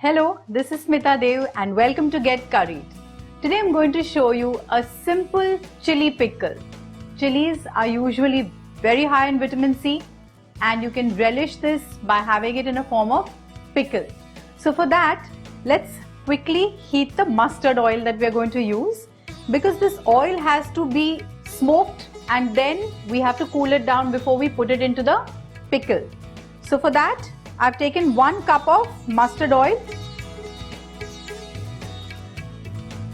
Hello, this is Smita Dev and welcome to Get Curried. Today I'm going to show you a simple chili pickle. Chilies are usually very high in vitamin C and you can relish this by having it in a form of pickle. So for that, let's quickly heat the mustard oil that we are going to use, because this oil has to be smoked and then we have to cool it down before we put it into the pickle. So for that, I've taken 1 cup of mustard oil.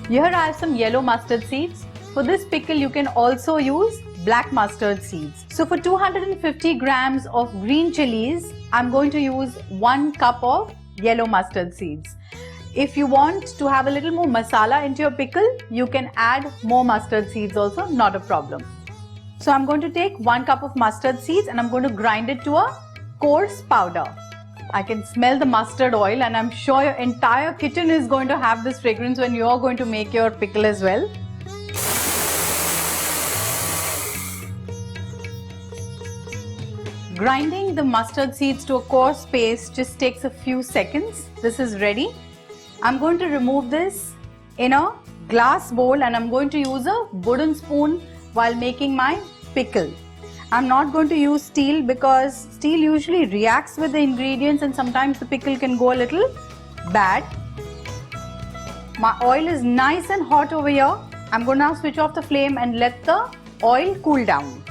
Here I have some yellow mustard seeds. For this pickle you can also use black mustard seeds. So for 250 grams of green chilies, I'm going to use 1 cup of yellow mustard seeds. If you want to have a little more masala into your pickle, you can add more mustard seeds also, not a problem. So I'm going to take 1 cup of mustard seeds and I'm going to grind it to a coarse powder. I can smell the mustard oil and I'm sure your entire kitchen is going to have this fragrance when you're going to make your pickle as well. Grinding the mustard seeds to a coarse paste just takes a few seconds. This is ready. I'm going to remove this in a glass bowl and I'm going to use a wooden spoon while making my pickle. I'm not going to use steel because steel usually reacts with the ingredients and sometimes the pickle can go a little bad. My oil is nice and hot over here. I'm going to now switch off the flame and let the oil cool down.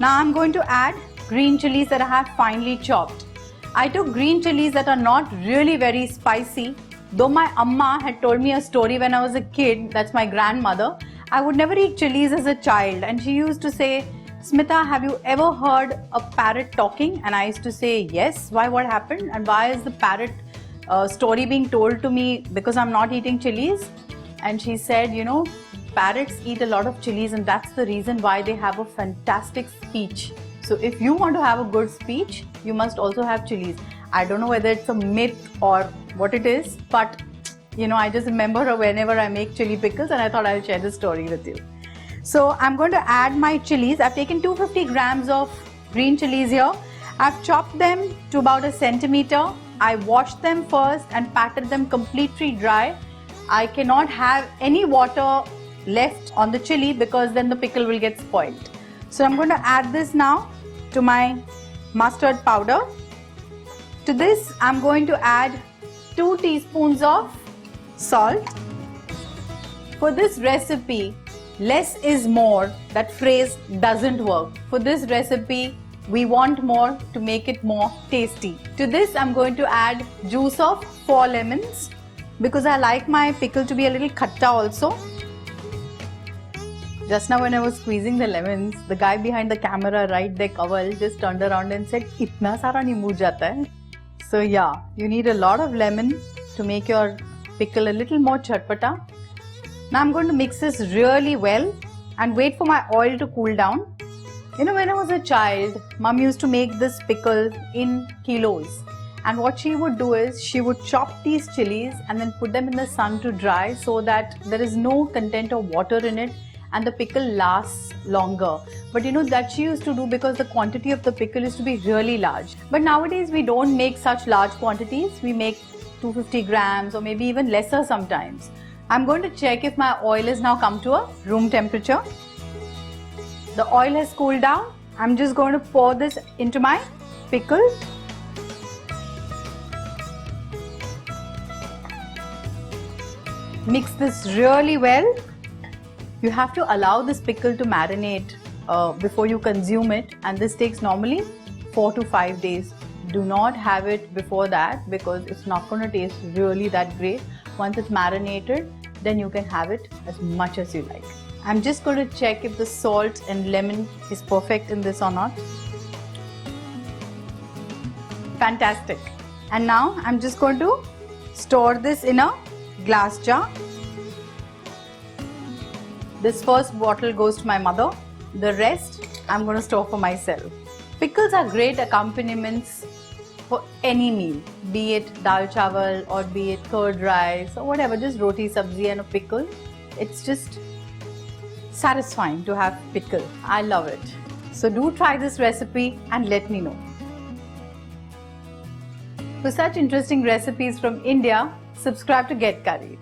Now I'm going to add green chilies that I have finely chopped. I took green chilies that are not really very spicy. Though my amma had told me a story when I was a kid, that's my grandmother, I would never eat chilies as a child, and she used to say, Smita, have you ever heard a parrot talking? And I used to say, yes. Why? What happened? And why is the parrot story being told to me because I'm not eating chilies? And she said, you know, parrots eat a lot of chilies and that's the reason why they have a fantastic speech. So if you want to have a good speech, you must also have chilies. I don't know whether it's a myth or what it is, but you know, I just remember her whenever I make chili pickles and I thought I'll share this story with you. So I'm going to add my chilies. I've taken 250 grams of green chilies here. I've chopped them to about 1 centimeter. I washed them first and patted them completely dry. I cannot have any water left on the chili because then the pickle will get spoiled. So I'm going to add this now to my mustard powder. To this I'm going to add 2 teaspoons of salt. For this recipe, less is more, that phrase doesn't work. For this recipe, we want more to make it more tasty. To this, I'm going to add juice of 4 lemons because I like my pickle to be a little khatta also. Just now when I was squeezing the lemons, the guy behind the camera right there, Kaval, just turned around and said, "Itna sara nahi muh jata hai." So yeah, you need a lot of lemon to make your pickle a little more chatpata. Now I'm going to mix this really well and wait for my oil to cool down. You know, when I was a child, Mom used to make this pickle in kilos. And what she would do is, she would chop these chilies and then put them in the sun to dry so that there is no content of water in it and the pickle lasts longer. But you know, that she used to do because the quantity of the pickle used to be really large. But nowadays we don't make such large quantities. We make 250 grams or maybe even lesser sometimes. I'm going to check if my oil has now come to a room temperature. The oil has cooled down. I'm just going to pour this into my pickle. Mix this really well. You have to allow this pickle to marinate before you consume it, and this takes normally 4 to 5 days. Do not have it before that because it's not going to taste really that great. Once it's marinated, then you can have it as much as you like. I'm just going to check if the salt and lemon is perfect in this or not. Fantastic. And now I'm just going to store this in a glass jar. This first bottle goes to my mother. The rest I'm going to store for myself. Pickles are great accompaniments for any meal, be it dal chawal or be it curd rice or whatever, just roti sabzi and a pickle. It's just satisfying to have pickle. I love it. So do try this recipe and let me know. For such interesting recipes from India, subscribe to Get Curried.